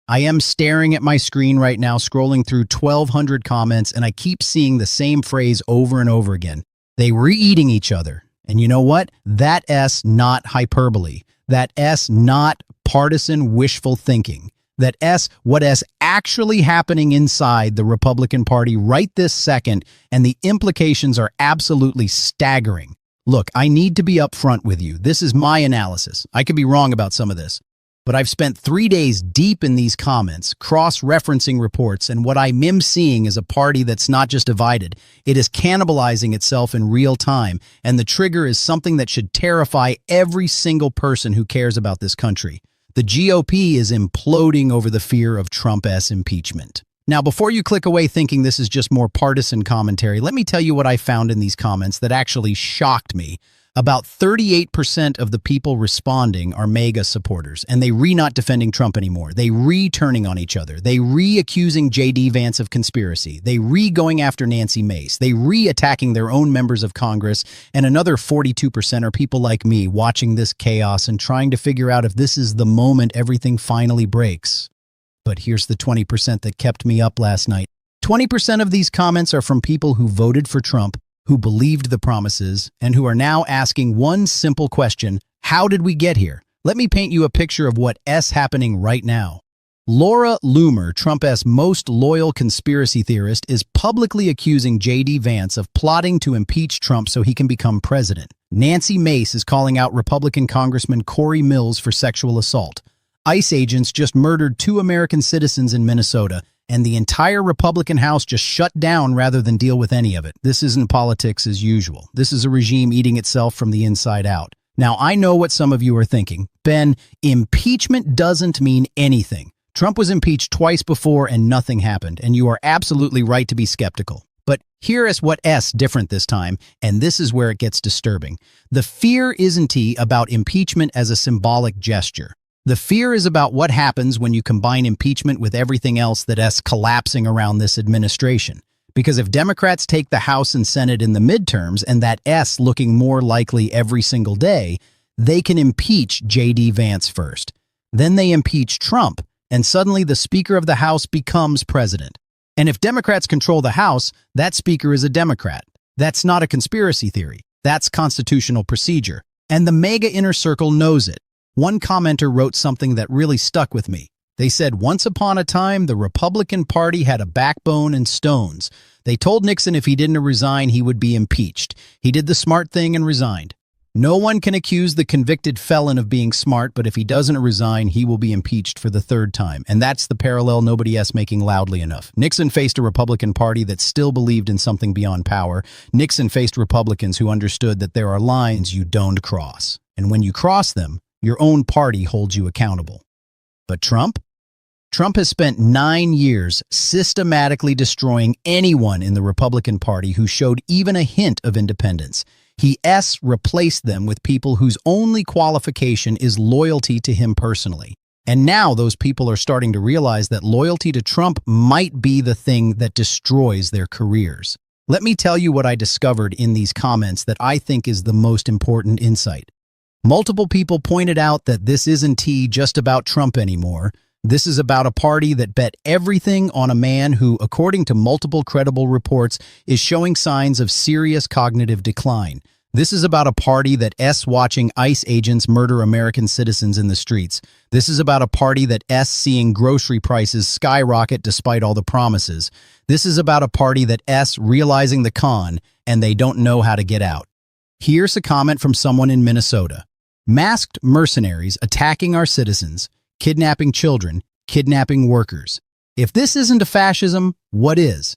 I am staring at my screen right now, scrolling through 1,200 comments, and I keep seeing the same phrase over and over again. They were eating each other. And you know what? That S not hyperbole. That S not partisan wishful thinking. That S what is actually happening inside the Republican Party right this second, and the implications are absolutely staggering. Look, I need to be upfront with you. This is my analysis. I could be wrong about some of this. But I've spent 3 days deep in these comments, cross-referencing reports, and what I'm seeing is a party that's not just divided. It is cannibalizing itself in real time, and the trigger is something that should terrify every single person who cares about this country. The GOP is imploding over the fear of Trump's impeachment. Now, before you click away thinking this is just more partisan commentary, let me tell you what I found in these comments that actually shocked me. About 38% of the people responding are MAGA supporters, and they not defending Trump anymore. They turning on each other. They accusing JD Vance of conspiracy. They going after Nancy Mace. They attacking their own members of Congress, and another 42% are people like me watching this chaos and trying to figure out if this is the moment everything finally breaks. But here's the 20% that kept me up last night. 20% of these comments are from people who voted for Trump, who believed the promises, and who are now asking one simple question: how did we get here? Let me paint you a picture of what's happening right now. Laura Loomer, Trump's most loyal conspiracy theorist, is publicly accusing JD Vance of plotting to impeach Trump so he can become president. Nancy Mace is calling out Republican Congressman Corey Mills for sexual assault. ICE agents just murdered 2 American citizens in Minnesota, and the entire Republican House just shut down rather than deal with any of it. This isn't politics as usual. This is a regime eating itself from the inside out. Now, I know what some of you are thinking. Ben, impeachment doesn't mean anything. Trump was impeached twice before and nothing happened, and you are absolutely right to be skeptical. But here is what's different this time, and this is where it gets disturbing. The fear isn't about impeachment as a symbolic gesture. The fear is about what happens when you combine impeachment with everything else that's collapsing around this administration. Because if Democrats take the House and Senate in the midterms, and that S looking more likely every single day, they can impeach JD Vance first. Then they impeach Trump, and suddenly the Speaker of the House becomes president. And if Democrats control the House, that Speaker is a Democrat. That's not a conspiracy theory. That's constitutional procedure. And the MAGA inner circle knows it. One commenter wrote something that really stuck with me. They said, once upon a time, the Republican Party had a backbone and stones. They told Nixon if he didn't resign, he would be impeached. He did the smart thing and resigned. No one can accuse the convicted felon of being smart, but if he doesn't resign, he will be impeached for the 3rd time. And that's the parallel nobody's making loudly enough. Nixon faced a Republican Party that still believed in something beyond power. Nixon faced Republicans who understood that there are lines you don't cross. And when you cross them, your own party holds you accountable. But Trump? Trump has spent 9 years systematically destroying anyone in the Republican Party who showed even a hint of independence. He replaced them with people whose only qualification is loyalty to him personally. And now those people are starting to realize that loyalty to Trump might be the thing that destroys their careers. Let me tell you what I discovered in these comments that I think is the most important insight. Multiple people pointed out that this isn't just about Trump anymore. This is about a party that bet everything on a man who, according to multiple credible reports, is showing signs of serious cognitive decline. This is about a party that's watching ICE agents murder American citizens in the streets. This is about a party that's seeing grocery prices skyrocket despite all the promises. This is about a party that's realizing the con, and they don't know how to get out. Here's a comment from someone in Minnesota. Masked mercenaries attacking our citizens, kidnapping children, kidnapping workers. If this isn't a fascism, what is?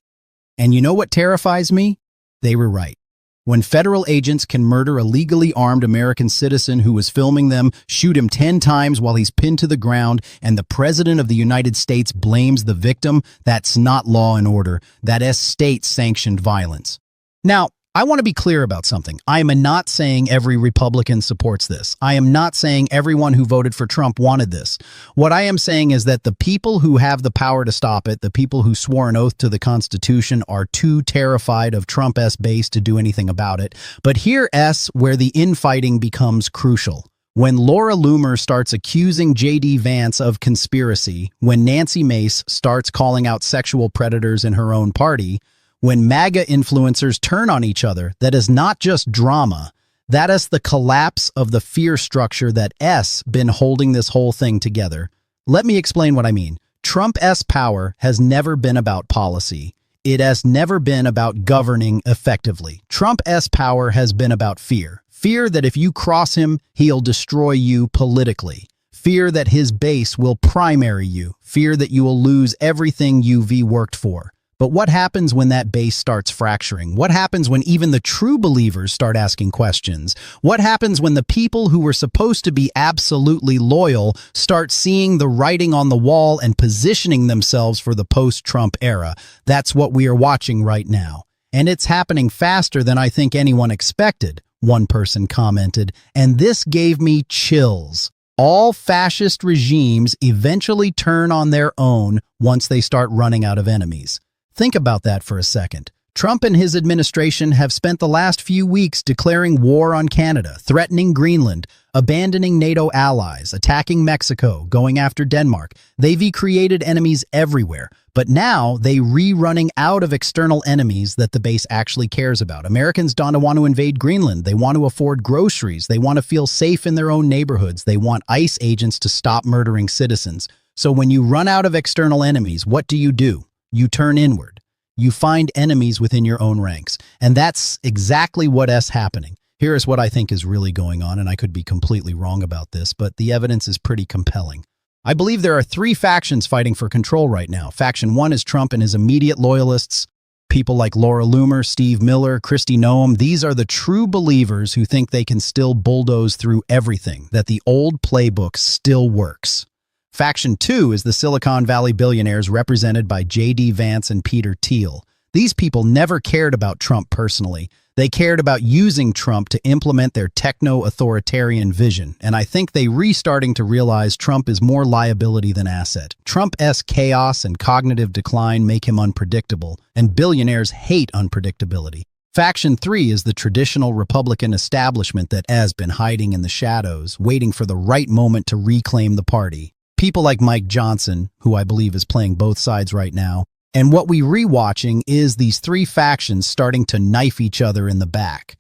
And you know what terrifies me? They were right. When federal agents can murder a legally armed American citizen who was filming them, shoot him 10 times while he's pinned to the ground, and the President of the United States blames the victim, that's not law and order. That is state-sanctioned violence. Now, I want to be clear about something. I am not saying every Republican supports this. I am not saying everyone who voted for Trump wanted this. What I am saying is that the people who have the power to stop it, the people who swore an oath to the Constitution, are too terrified of Trump's base to do anything about it. But here's where the infighting becomes crucial. When Laura Loomer starts accusing JD Vance of conspiracy, when Nancy Mace starts calling out sexual predators in her own party, when MAGA influencers turn on each other, that is not just drama. That is the collapse of the fear structure that has been holding this whole thing together. Let me explain what I mean. Trump's power has never been about policy. It has never been about governing effectively. Trump's power has been about fear. Fear that if you cross him, he'll destroy you politically. Fear that his base will primary you. Fear that you will lose everything you've worked for. But what happens when that base starts fracturing? What happens when even the true believers start asking questions? What happens when the people who were supposed to be absolutely loyal start seeing the writing on the wall and positioning themselves for the post-Trump era? That's what we are watching right now. And it's happening faster than I think anyone expected, one person commented, and this gave me chills. All fascist regimes eventually turn on their own once they start running out of enemies. Think about that for a second. Trump and his administration have spent the last few weeks declaring war on Canada, threatening Greenland, abandoning NATO allies, attacking Mexico, going after Denmark. They've created enemies everywhere, but now they running out of external enemies that the base actually cares about. Americans don't want to invade Greenland. They want to afford groceries. They want to feel safe in their own neighborhoods. They want ICE agents to stop murdering citizens. So when you run out of external enemies, what do? You turn inward. You find enemies within your own ranks. And that's exactly what's happening. Here is what I think is really going on, and I could be completely wrong about this, but the evidence is pretty compelling. I believe there are three factions fighting for control right now. Faction 1 is Trump and his immediate loyalists. People like Laura Loomer, Steve Miller, Kristi Noem. These are the true believers who think they can still bulldoze through everything, that the old playbook still works. Faction 2 is the Silicon Valley billionaires represented by JD Vance and Peter Thiel. These people never cared about Trump personally. They cared about using Trump to implement their techno-authoritarian vision, and I think they restarting to realize Trump is more liability than asset. Trump's chaos and cognitive decline make him unpredictable, and billionaires hate unpredictability. Faction 3 is the traditional Republican establishment that has been hiding in the shadows, waiting for the right moment to reclaim the party. People like Mike Johnson, who I believe is playing both sides right now, and what we rewatching is these three factions starting to knife each other in the back.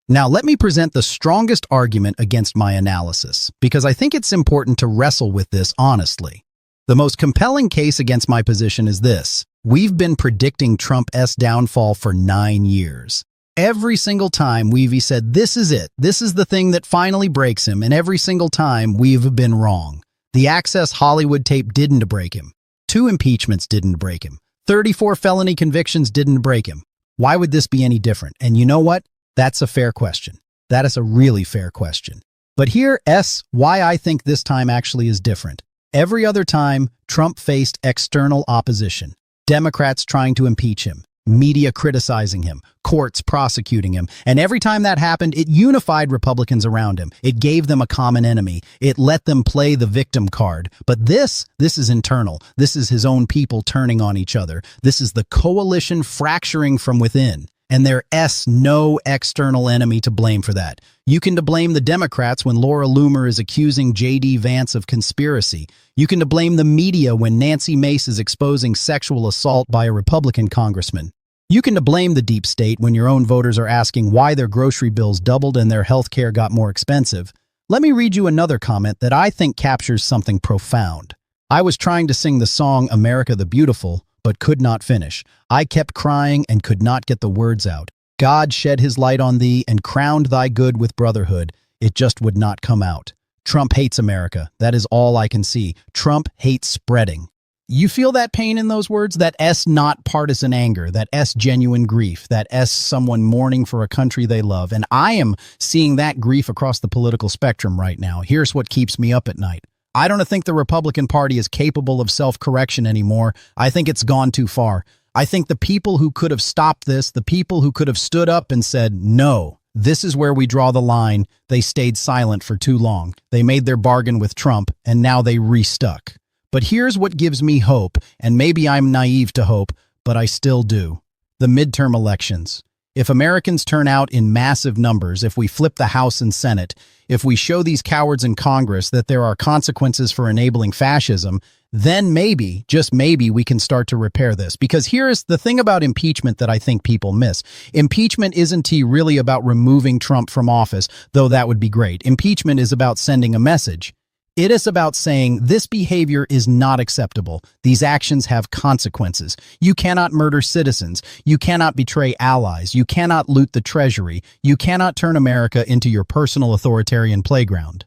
Now let me present the strongest argument against my analysis, because I think it's important to wrestle with this honestly. The most compelling case against my position is this. We've been predicting Trump's downfall for 9 years. Every single time we've said, this is it, this is the thing that finally breaks him, and every single time we've been wrong. The Access Hollywood tape didn't break him. 2 impeachments didn't break him. 34 felony convictions didn't break him. Why would this be any different? And you know what? That's a fair question. That is a really fair question. But here's why I think this time actually is different. Every other time, Trump faced external opposition. Democrats trying to impeach him. Media criticizing him, courts prosecuting him, and every time that happened, it unified Republicans around him. It gave them a common enemy. It let them play the victim card. But this is internal. This is his own people turning on each other. This is the coalition fracturing from within. And there's no external enemy to blame for that. You can blame the Democrats when Laura Loomer is accusing JD Vance of conspiracy. You can blame the media when Nancy Mace is exposing sexual assault by a Republican congressman. You can blame the deep state when your own voters are asking why their grocery bills doubled and their health care got more expensive. Let me read you another comment that I think captures something profound. I was trying to sing the song America the Beautiful, but could not finish. I kept crying and could not get the words out. God shed his light on thee and crowned thy good with brotherhood. It just would not come out. Trump hates America. That is all I can see. Trump hates spreading. You feel that pain in those words? That not partisan anger, that genuine grief, that someone mourning for a country they love. And I am seeing that grief across the political spectrum right now. Here's what keeps me up at night. I don't think the Republican Party is capable of self-correction anymore. I think it's gone too far. I think the people who could have stopped this, the people who could have stood up and said, no, this is where we draw the line, they stayed silent for too long. They made their bargain with Trump, and now they restuck. But here's what gives me hope, and maybe I'm naive to hope, but I still do. The midterm elections. If Americans turn out in massive numbers, if we flip the House and Senate, if we show these cowards in Congress that there are consequences for enabling fascism, then maybe, just maybe, we can start to repair this. Because here is the thing about impeachment that I think people miss. Impeachment isn't really about removing Trump from office, though that would be great. Impeachment is about sending a message. It is about saying this behavior is not acceptable. These actions have consequences. You cannot murder citizens. You cannot betray allies. You cannot loot the treasury. You cannot turn America into your personal authoritarian playground.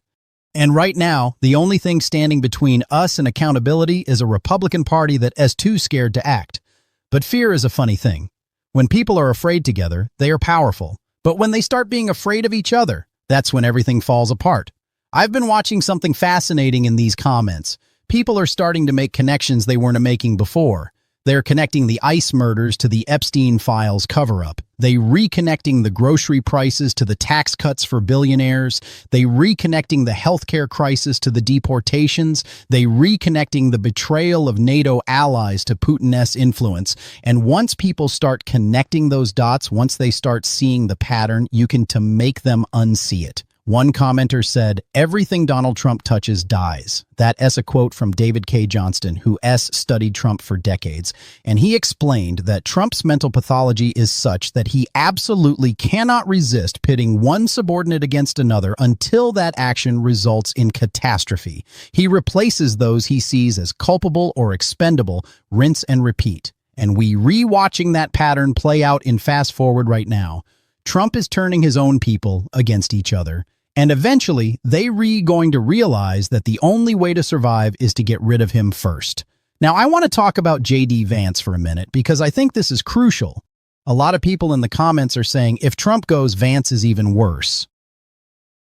And right now, the only thing standing between us and accountability is a Republican Party that is too scared to act. But fear is a funny thing. When people are afraid together, they are powerful. But when they start being afraid of each other, that's when everything falls apart. I've been watching something fascinating in these comments. People are starting to make connections they weren't making before. They're connecting the ICE murders to the Epstein files cover-up. They reconnecting the grocery prices to the tax cuts for billionaires. They reconnecting the healthcare crisis to the deportations. They reconnecting the betrayal of NATO allies to Putin's influence. And once people start connecting those dots, once they start seeing the pattern, you can make them unsee it. One commenter said, "Everything Donald Trump touches dies." That is a quote from David K. Johnston, who studied Trump for decades. And he explained that Trump's mental pathology is such that he absolutely cannot resist pitting one subordinate against another until that action results in catastrophe. He replaces those he sees as culpable or expendable, rinse and repeat. And we re-watching that pattern play out in fast forward right now. Trump is turning his own people against each other. And eventually, they going to realize that the only way to survive is to get rid of him first. Now, I want to talk about JD Vance for a minute because I think this is crucial. A lot of people in the comments are saying, if Trump goes, Vance is even worse.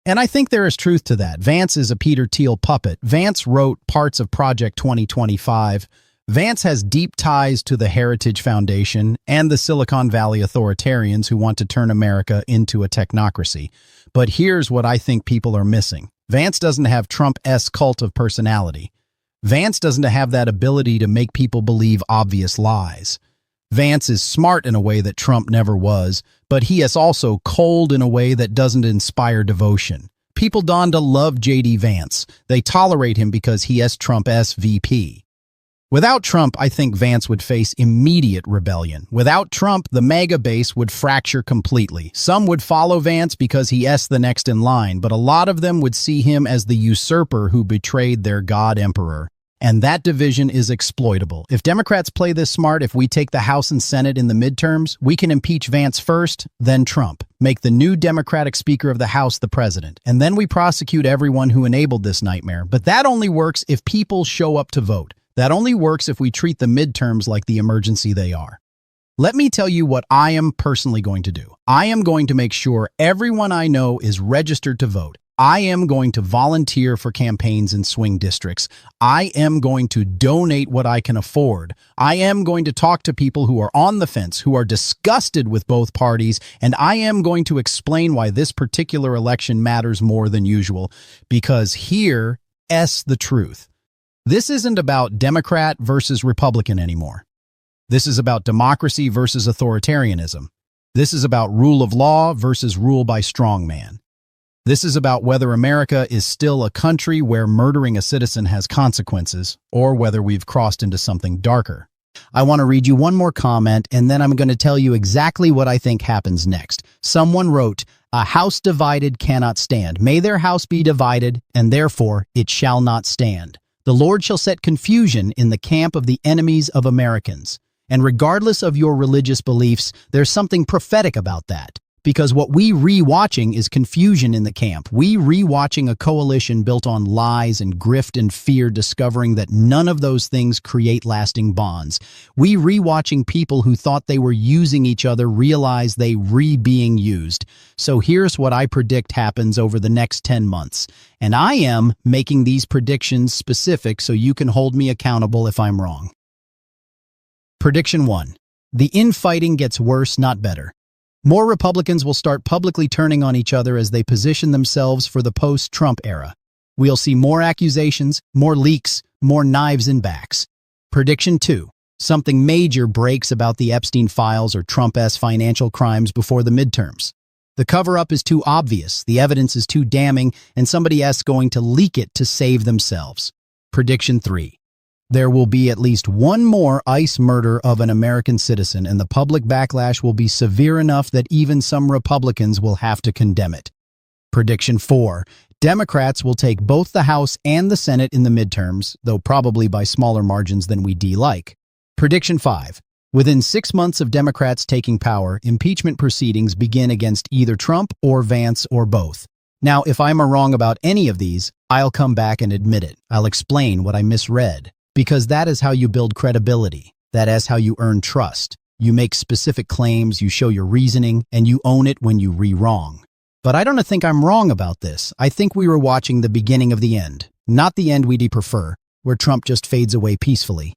And I think there is truth to that. Vance is a Peter Thiel puppet. Vance wrote parts of Project 2025. Vance has deep ties to the Heritage Foundation and the Silicon Valley authoritarians who want to turn America into a technocracy. But here's what I think people are missing. Vance doesn't have Trump-esque cult of personality. Vance doesn't have that ability to make people believe obvious lies. Vance is smart in a way that Trump never was, but he is also cold in a way that doesn't inspire devotion. People don't love JD Vance. They tolerate him because he is Trump's VP. Without Trump, I think Vance would face immediate rebellion. Without Trump, the MAGA base would fracture completely. Some would follow Vance because he is the next in line, but a lot of them would see him as the usurper who betrayed their god emperor. And that division is exploitable. If Democrats play this smart, if we take the House and Senate in the midterms, we can impeach Vance first, then Trump. Make the new Democratic Speaker of the House the president. And then we prosecute everyone who enabled this nightmare. But that only works if people show up to vote. That only works if we treat the midterms like the emergency they are. Let me tell you what I am personally going to do. I am going to make sure everyone I know is registered to vote. I am going to volunteer for campaigns in swing districts. I am going to donate what I can afford. I am going to talk to people who are on the fence, who are disgusted with both parties, and I am going to explain why this particular election matters more than usual, because here is the truth. This isn't about Democrat versus Republican anymore. This is about democracy versus authoritarianism. This is about rule of law versus rule by strongman. This is about whether America is still a country where murdering a citizen has consequences, or whether we've crossed into something darker. I want to read you one more comment, and then I'm going to tell you exactly what I think happens next. Someone wrote, "A house divided cannot stand. May their house be divided, and therefore it shall not stand. The Lord shall set confusion in the camp of the enemies of Americans." And regardless of your religious beliefs, there's something prophetic about that. Because what we re-watching is confusion in the camp. We re-watching a coalition built on lies and grift and fear, discovering that none of those things create lasting bonds. We re-watching people who thought they were using each other realize they being used. So here's what I predict happens over the next 10 months. And I am making these predictions specific so you can hold me accountable if I'm wrong. Prediction 1. The infighting gets worse, not better. More Republicans will start publicly turning on each other as they position themselves for the post-Trump era. We'll see more accusations, more leaks, more knives in backs. Prediction 2. Something major breaks about the Epstein files or Trump-esque financial crimes before the midterms. The cover-up is too obvious, the evidence is too damning, and somebody else going to leak it to save themselves. Prediction 3. There will be at least one more ICE murder of an American citizen, and the public backlash will be severe enough that even some Republicans will have to condemn it. Prediction 4. Democrats will take both the House and the Senate in the midterms, though probably by smaller margins than we'd like. Prediction 5. Within 6 months of Democrats taking power, impeachment proceedings begin against either Trump or Vance or both. Now, if I'm wrong about any of these, I'll come back and admit it. I'll explain what I misread. Because that is how you build credibility. That is how you earn trust. You make specific claims, you show your reasoning, and you own it when you wrong. But I don't think I'm wrong about this. I think we were watching the beginning of the end. Not the end we'd prefer, where Trump just fades away peacefully.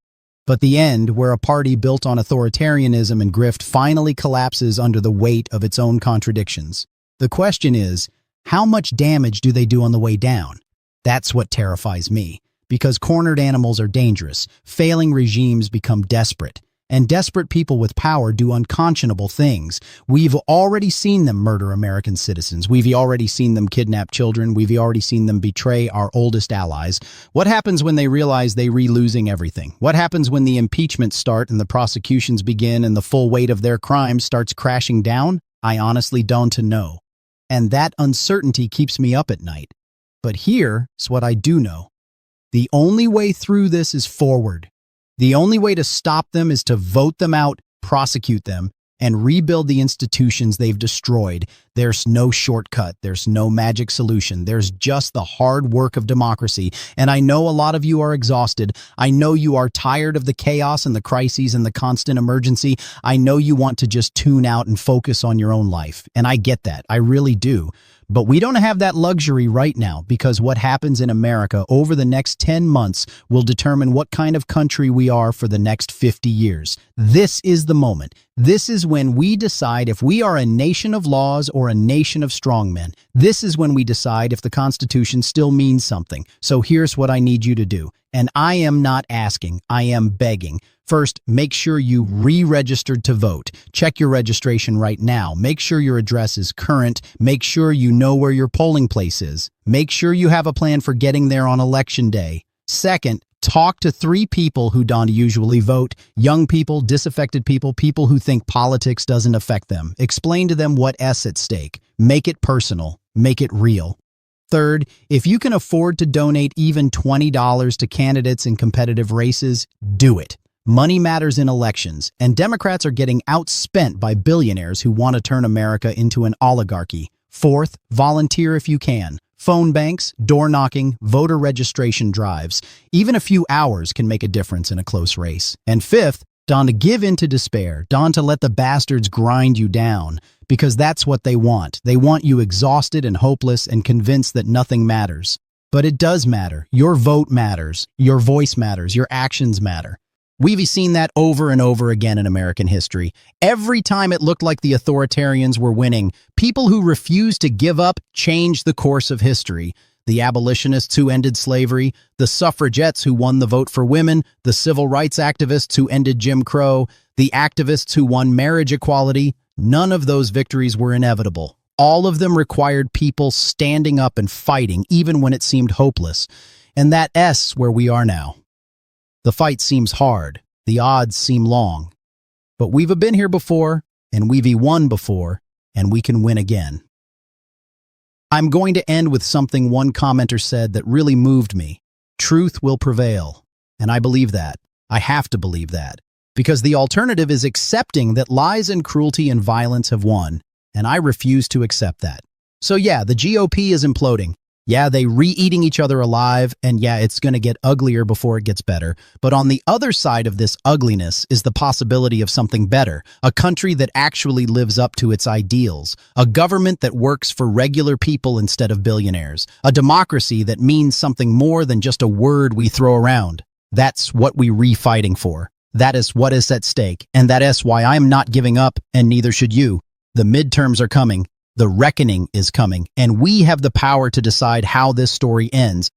But the end where a party built on authoritarianism and grift finally collapses under the weight of its own contradictions. The question is, how much damage do they do on the way down? That's what terrifies me. Because cornered animals are dangerous, failing regimes become desperate, and desperate people with power do unconscionable things. We've already seen them murder American citizens. We've already seen them kidnap children. We've already seen them betray our oldest allies. What happens when they realize they're losing everything? What happens when the impeachments start and the prosecutions begin and the full weight of their crimes starts crashing down? I honestly don't know. And that uncertainty keeps me up at night. But here's what I do know. The only way through this is forward. The only way to stop them is to vote them out, prosecute them, and rebuild the institutions they've destroyed. There's no shortcut. There's no magic solution. There's just the hard work of democracy. And I know a lot of you are exhausted. I know you are tired of the chaos and the crises and the constant emergency. I know you want to just tune out and focus on your own life. And I get that. I really do. But we don't have that luxury right now because what happens in America over the next 10 months will determine what kind of country we are for the next 50 years. This is the moment. This is when we decide if we are a nation of laws or a nation of strongmen. This is when we decide if the Constitution still means something. So here's what I need you to do. And I am not asking, I am begging. First, make sure you re-registered to vote. Check your registration right now. Make sure your address is current. Make sure you know where your polling place is. Make sure you have a plan for getting there on election day. Second, talk to 3 people who don't usually vote. Young people, disaffected people, people who think politics doesn't affect them. Explain to them what's at stake. Make it personal. Make it real. Third, if you can afford to donate even $20 to candidates in competitive races, do it. Money matters in elections, and Democrats are getting outspent by billionaires who want to turn America into an oligarchy. Fourth, volunteer if you can. Phone banks, door knocking, voter registration drives. Even a few hours can make a difference in a close race. And fifth, don't to give in to despair. Don't to let the bastards grind you down. Because that's what they want. They want you exhausted and hopeless and convinced that nothing matters. But it does matter. Your vote matters. Your voice matters. Your actions matter. We've seen that over and over again in American history. Every time it looked like the authoritarians were winning, people who refused to give up changed the course of history. The abolitionists who ended slavery, the suffragettes who won the vote for women, the civil rights activists who ended Jim Crow, the activists who won marriage equality, none of those victories were inevitable. All of them required people standing up and fighting, even when it seemed hopeless. And that's where we are now. The fight seems hard, the odds seem long, but we've been here before, and we've won before, and we can win again. I'm going to end with something one commenter said that really moved me. Truth will prevail, and I believe that. I have to believe that, because the alternative is accepting that lies and cruelty and violence have won, and I refuse to accept that. So yeah, the GOP is imploding. Yeah, they re-eating each other alive, and yeah, it's going to get uglier before it gets better. But on the other side of this ugliness is the possibility of something better, a country that actually lives up to its ideals, a government that works for regular people instead of billionaires, a democracy that means something more than just a word we throw around. That's what we're re-fighting for. That is what is at stake, and that is why I'm not giving up, and neither should you. The midterms are coming. The reckoning is coming, and we have the power to decide how this story ends.